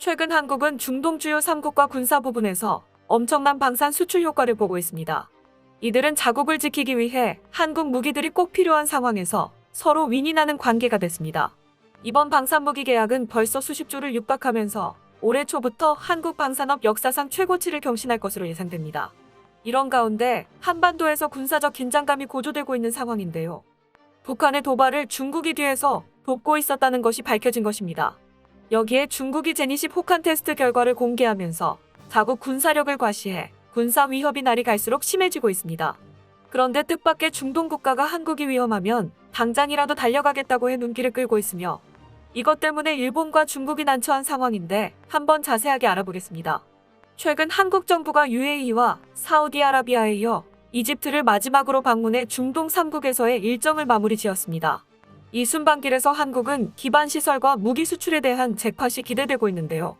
최근 한국은 중동 주요 3국과 군사 부분에서 엄청난 방산 수출 효과를 보고 있습니다. 이들은 자국을 지키기 위해 한국 무기들이 꼭 필요한 상황에서 서로 윈윈하는 관계가 됐습니다. 이번 방산 무기 계약은 벌써 수십 조를 육박하면서 올해 초부터 한국 방산업 역사상 최고치를 경신할 것으로 예상됩니다. 이런 가운데 한반도에서 군사적 긴장감이 고조되고 있는 상황인데요. 북한의 도발을 중국이 뒤에서 돕고 있었다는 것이 밝혀진 것입니다. 여기에 중국이 제니10 혹한 테스트 결과를 공개하면서 자국 군사력을 과시해 군사 위협이 날이 갈수록 심해지고 있습니다. 그런데 뜻밖의 중동 국가가 한국이 위험하면 당장이라도 달려가겠다고 해 눈길을 끌고 있으며 이것 때문에 일본과 중국이 난처한 상황인데 한번 자세하게 알아보겠습니다. 최근 한국 정부가 UAE와 사우디아라비아에 이어 이집트를 마지막으로 방문해 중동 3국에서의 일정을 마무리 지었습니다. 이 순방길에서 한국은 기반시설과 무기 수출에 대한 잭팟이 기대되고 있는데요.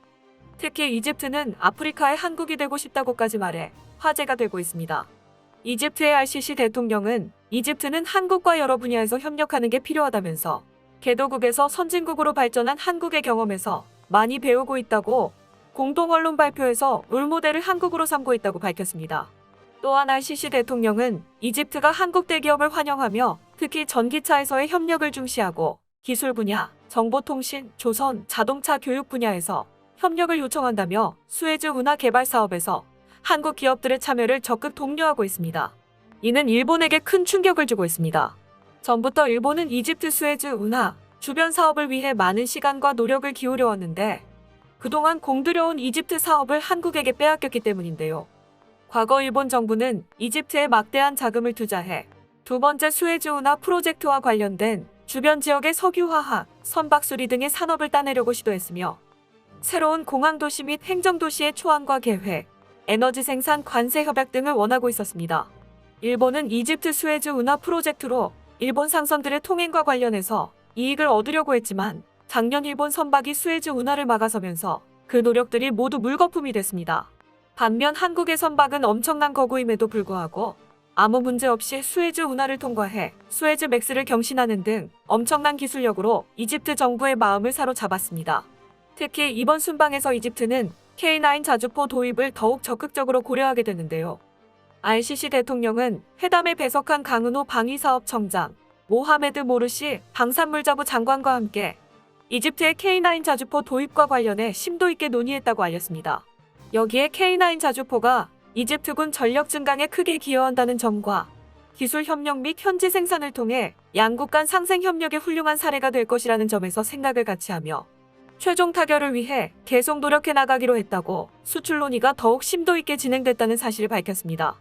특히 이집트는 아프리카의 한국이 되고 싶다고까지 말해 화제가 되고 있습니다. 이집트의 알시시 대통령은 이집트는 한국과 여러 분야에서 협력하는 게 필요하다면서 개도국에서 선진국으로 발전한 한국의 경험에서 많이 배우고 있다고 공동 언론 발표에서 롤모델을 한국으로 삼고 있다고 밝혔습니다. 또한 알시시 대통령은 이집트가 한국 대기업을 환영하며 특히 전기차에서의 협력을 중시하고 기술 분야, 정보통신, 조선, 자동차 교육 분야에서 협력을 요청한다며 수에즈 운하 개발 사업에서 한국 기업들의 참여를 적극 독려하고 있습니다. 이는 일본에게 큰 충격을 주고 있습니다. 전부터 일본은 이집트 수에즈 운하 주변 사업을 위해 많은 시간과 노력을 기울여 왔는데 그동안 공들여온 이집트 사업을 한국에게 빼앗겼기 때문인데요. 과거 일본 정부는 이집트에 막대한 자금을 투자해 두 번째 수에즈 운하 프로젝트와 관련된 주변 지역의 석유화학, 선박수리 등의 산업을 따내려고 시도했으며 새로운 공항도시 및 행정도시의 초안과 계획, 에너지 생산 관세 협약 등을 원하고 있었습니다. 일본은 이집트 수에즈 운하 프로젝트로 일본 상선들의 통행과 관련해서 이익을 얻으려고 했지만 작년 일본 선박이 수에즈 운하를 막아서면서 그 노력들이 모두 물거품이 됐습니다. 반면 한국의 선박은 엄청난 거구임에도 불구하고 아무 문제 없이 수에즈 운하를 통과해 수에즈 맥스를 경신하는 등 엄청난 기술력으로 이집트 정부의 마음을 사로잡았습니다. 특히 이번 순방에서 이집트는 K9 자주포 도입을 더욱 적극적으로 고려하게 되는데요. 알시시 대통령은 회담에 배석한 강은호 방위사업청장, 모하메드 모르시 방산물자부 장관과 함께 이집트의 K9 자주포 도입과 관련해 심도 있게 논의했다고 알렸습니다. 여기에 K9 자주포가 이집트군 전력 증강에 크게 기여한다는 점과 기술 협력 및 현지 생산을 통해 양국 간 상생 협력의 훌륭한 사례가 될 것이라는 점에서 생각을 같이 하며 최종 타결을 위해 계속 노력해 나가기로 했다고 수출 논의가 더욱 심도 있게 진행됐다는 사실을 밝혔습니다.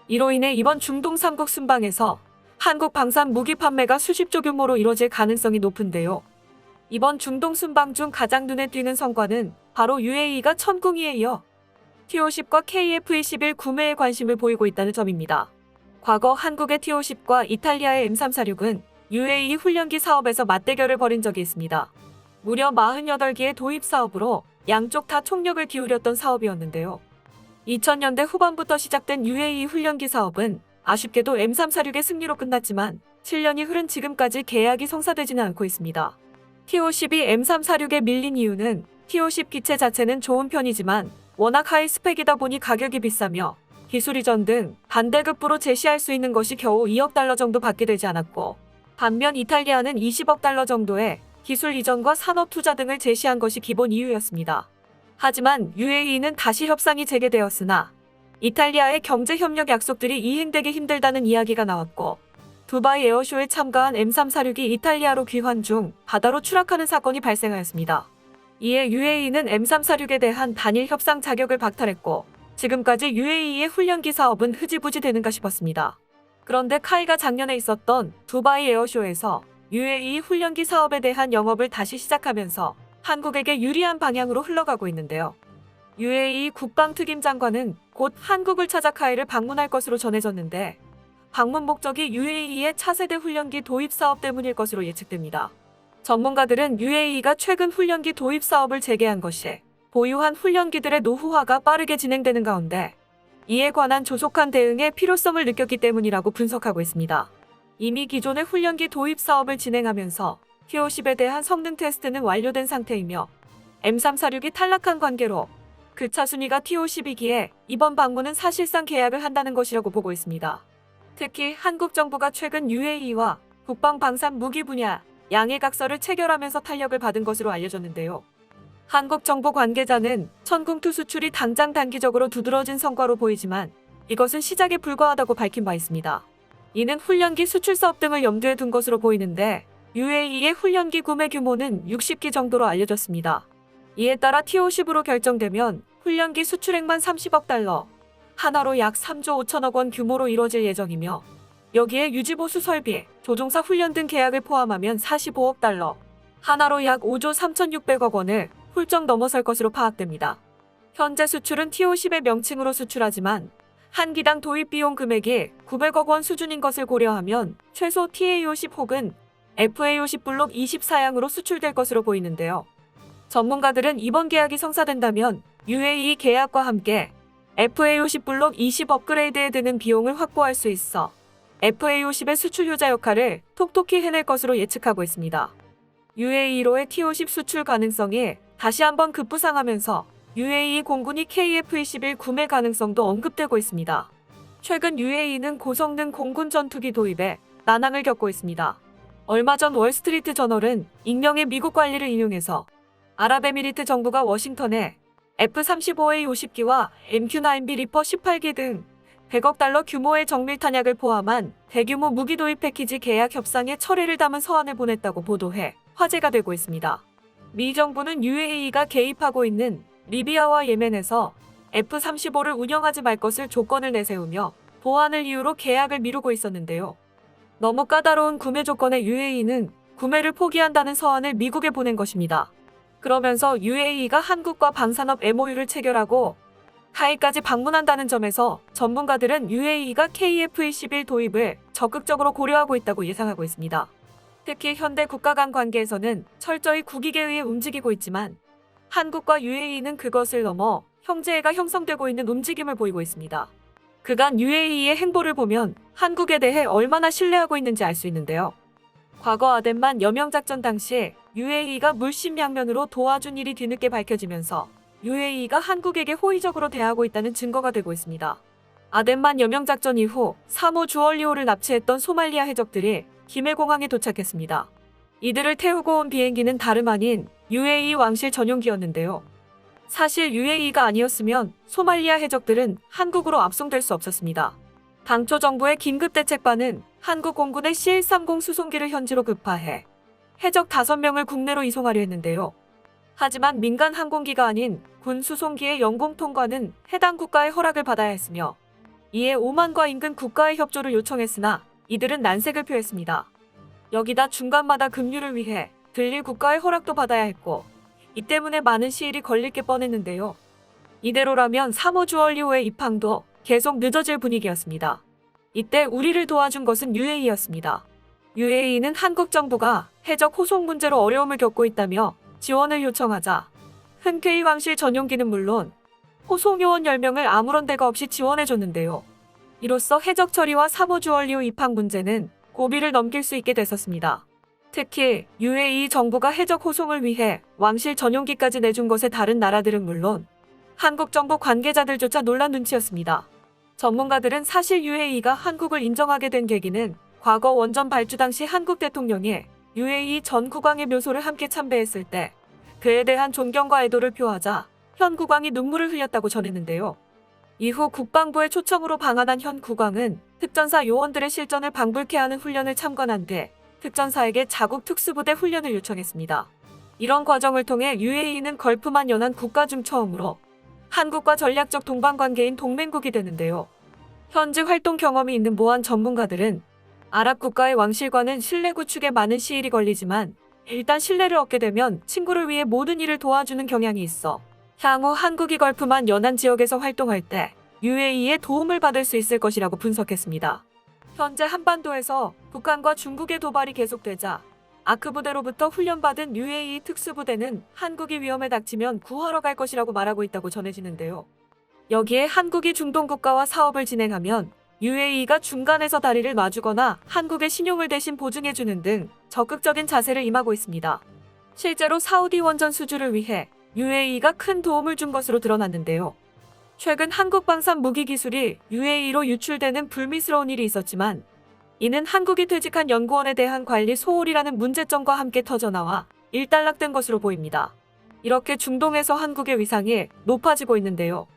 이로 인해 이번 중동 3국 순방에서 한국 방산 무기 판매가 수십조 규모로 이뤄질 가능성이 높은데요. 이번 중동 순방 중 가장 눈에 띄는 성과는 바로 UAE가 천궁이에 이어 T-50과 KF-21 구매에 관심을 보이고 있다는 점입니다. 과거 한국의 T-50과 이탈리아의 M346은 UAE 훈련기 사업에서 맞대결을 벌인 적이 있습니다. 무려 48기의 도입 사업으로 양쪽 다 총력을 기울였던 사업이었는데요. 2000년대 후반부터 시작된 UAE 훈련기 사업은 아쉽게도 M346의 승리로 끝났지만 7년이 흐른 지금까지 계약이 성사되지는 않고 있습니다. T-50이 M346에 밀린 이유는 T-50 기체 자체는 좋은 편이지만 워낙 하이 스펙이다 보니 가격이 비싸며 기술 이전 등 반대급부로 제시할 수 있는 것이 겨우 2억 달러 정도 받게 되지 않았고 반면 이탈리아는 20억 달러 정도의 기술 이전과 산업 투자 등을 제시한 것이 기본 이유였습니다. 하지만 UAE는 다시 협상이 재개되었으나 이탈리아의 경제 협력 약속들이 이행되기 힘들다는 이야기가 나왔고 두바이 에어쇼에 참가한 M346이 이탈리아로 귀환 중 바다로 추락하는 사건이 발생하였습니다. 이에 UAE는 M346에 대한 단일 협상 자격을 박탈했고 지금까지 UAE의 훈련기 사업은 흐지부지 되는가 싶었습니다. 그런데 카이가 작년에 있었던 두바이 에어쇼에서 UAE 훈련기 사업에 대한 영업을 다시 시작하면서 한국에게 유리한 방향으로 흘러가고 있는데요. UAE 국방특임 장관은 곧 한국을 찾아 카이를 방문할 것으로 전해졌는데 방문 목적이 UAE의 차세대 훈련기 도입 사업 때문일 것으로 예측됩니다. 전문가들은 UAE가 최근 훈련기 도입 사업을 재개한 것이 보유한 훈련기들의 노후화가 빠르게 진행되는 가운데 이에 관한 조속한 대응의 필요성을 느꼈기 때문이라고 분석하고 있습니다. 이미 기존의 훈련기 도입 사업을 진행하면서 T-50에 대한 성능 테스트는 완료된 상태이며 M346이 탈락한 관계로 그 차순위가 T-52기에 이번 방문은 사실상 계약을 한다는 것이라고 보고 있습니다. 특히 한국 정부가 최근 UAE와 국방 방산 무기 분야 양해 각서를 체결하면서 탄력을 받은 것으로 알려졌는데요. 한국 정부 관계자는 천궁2 수출이 당장 단기적으로 두드러진 성과로 보이지만 이것은 시작에 불과하다고 밝힌 바 있습니다. 이는 훈련기 수출 사업 등을 염두에 둔 것으로 보이는데 UAE의 훈련기 구매 규모는 60기 정도로 알려졌습니다. 이에 따라 T-50으로 결정되면 훈련기 수출액만 30억 달러, 하나로 약 3조 5천억 원 규모로 이뤄질 예정이며 여기에 유지보수 설비, 조종사 훈련 등 계약을 포함하면 45억 달러, 하나로 약 5조 3,600억 원을 훌쩍 넘어설 것으로 파악됩니다. 현재 수출은 T-50의 명칭으로 수출하지만 한 기당 도입 비용 금액이 900억 원 수준인 것을 고려하면 최소 TA-50 혹은 FA-50 블록 24양으로 수출될 것으로 보이는데요. 전문가들은 이번 계약이 성사된다면 UAE 계약과 함께 FA-50 블록 20 업그레이드에 드는 비용을 확보할 수 있어 FA-50의 수출 효자 역할을 톡톡히 해낼 것으로 예측하고 있습니다. UAE로의 T-50 수출 가능성이 다시 한번 급부상하면서 UAE 공군이 KF-21 구매 가능성도 언급되고 있습니다. 최근 UAE는 고성능 공군 전투기 도입에 난항을 겪고 있습니다. 얼마 전 월스트리트 저널은 익명의 미국 관리를 인용해서 아랍에미리트 정부가 워싱턴에 F-35A 50기와 MQ-9B 리퍼 18기 등 100억 달러 규모의 정밀 탄약을 포함한 대규모 무기 도입 패키지 계약 협상에 철회를 담은 서한을 보냈다고 보도해 화제가 되고 있습니다. 미 정부는 UAE가 개입하고 있는 리비아와 예멘에서 F-35를 운영하지 말 것을 조건을 내세우며 보안을 이유로 계약을 미루고 있었는데요. 너무 까다로운 구매 조건에 UAE는 구매를 포기한다는 서한을 미국에 보낸 것입니다. 그러면서 UAE가 한국과 방산업 MOU를 체결하고 타이까지 방문한다는 점에서 전문가들은 UAE가 KF-21 도입을 적극적으로 고려하고 있다고 예상하고 있습니다. 특히 현대 국가 간 관계에서는 철저히 국익에 의해 움직이고 있지만 한국과 UAE는 그것을 넘어 형제애가 형성되고 있는 움직임을 보이고 있습니다. 그간 UAE의 행보를 보면 한국에 대해 얼마나 신뢰하고 있는지 알 수 있는데요. 과거 아덴만 여명작전 당시 UAE가 물심양면으로 도와준 일이 뒤늦게 밝혀지면서 UAE가 한국에게 호의적으로 대하고 있다는 증거가 되고 있습니다. 아덴만 여명작전 이후 3호 주얼리호를 납치했던 소말리아 해적들이 김해공항에 도착했습니다. 이들을 태우고 온 비행기는 다름 아닌 UAE 왕실 전용기였는데요. 사실 UAE가 아니었으면 소말리아 해적들은 한국으로 압송될 수 없었습니다. 당초 정부의 긴급대책반은 한국 공군의 C-130 수송기를 현지로 급파해 해적 5명을 국내로 이송하려 했는데요. 하지만 민간 항공기가 아닌 군 수송기의 영공 통과는 해당 국가의 허락을 받아야 했으며 이에 오만과 인근 국가의 협조를 요청했으나 이들은 난색을 표했습니다. 여기다 중간마다 급류를 위해 들릴 국가의 허락도 받아야 했고 이 때문에 많은 시일이 걸릴 게 뻔했는데요. 이대로라면 3호 주얼리호의 입항도 계속 늦어질 분위기였습니다. 이때 우리를 도와준 것은 UAE였습니다. UAE는 한국 정부가 해적 호송 문제로 어려움을 겪고 있다며 지원을 요청하자 흔쾌히 왕실 전용기는 물론 호송 요원 10명을 아무런 대가 없이 지원해줬는데요. 이로써 해적 처리와 3호 주얼리호 입항 문제는 고비를 넘길 수 있게 됐었습니다. 특히 UAE 정부가 해적 호송을 위해 왕실 전용기까지 내준 것에 다른 나라들은 물론 한국 정부 관계자들조차 놀란 눈치였습니다. 전문가들은 사실 UAE가 한국을 인정하게 된 계기는 과거 원전 발주 당시 한국 대통령이 UAE 전 국왕의 묘소를 함께 참배했을 때 그에 대한 존경과 애도를 표하자 현 국왕이 눈물을 흘렸다고 전했는데요. 이후 국방부의 초청으로 방한한 현 국왕은 특전사 요원들의 실전을 방불케 하는 훈련을 참관한 뒤 특전사에게 자국 특수부대 훈련을 요청했습니다. 이런 과정을 통해 UAE는 걸프만 연한 국가 중 처음으로 한국과 전략적 동반관계인 동맹국이 되는데요. 현지 활동 경험이 있는 모한 전문가들은 아랍 국가의 왕실과는 신뢰 구축에 많은 시일이 걸리지만 일단 신뢰를 얻게 되면 친구를 위해 모든 일을 도와주는 경향이 있어 향후 한국이 걸프만 연안 지역에서 활동할 때 UAE의 도움을 받을 수 있을 것이라고 분석했습니다. 현재 한반도에서 북한과 중국의 도발이 계속되자 아크 부대로부터 훈련받은 UAE 특수부대는 한국이 위험에 닥치면 구하러 갈 것이라고 말하고 있다고 전해지는데요. 여기에 한국이 중동 국가와 사업을 진행하면 UAE가 중간에서 다리를 놔주거나 한국의 신용을 대신 보증해주는 등 적극적인 자세를 임하고 있습니다. 실제로 사우디 원전 수주를 위해 UAE가 큰 도움을 준 것으로 드러났는데요. 최근 한국 방산 무기 기술이 UAE로 유출되는 불미스러운 일이 있었지만 이는 한국이 퇴직한 연구원에 대한 관리 소홀이라는 문제점과 함께 터져나와 일단락된 것으로 보입니다. 이렇게 중동에서 한국의 위상이 높아지고 있는데요.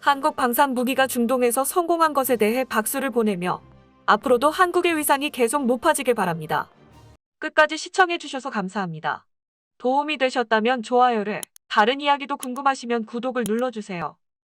한국 방산 무기가 중동에서 성공한 것에 대해 박수를 보내며 앞으로도 한국의 위상이 계속 높아지길 바랍니다. 끝까지 시청해주셔서 감사합니다. 도움이 되셨다면 좋아요를, 다른 이야기도 궁금하시면 구독을 눌러주세요.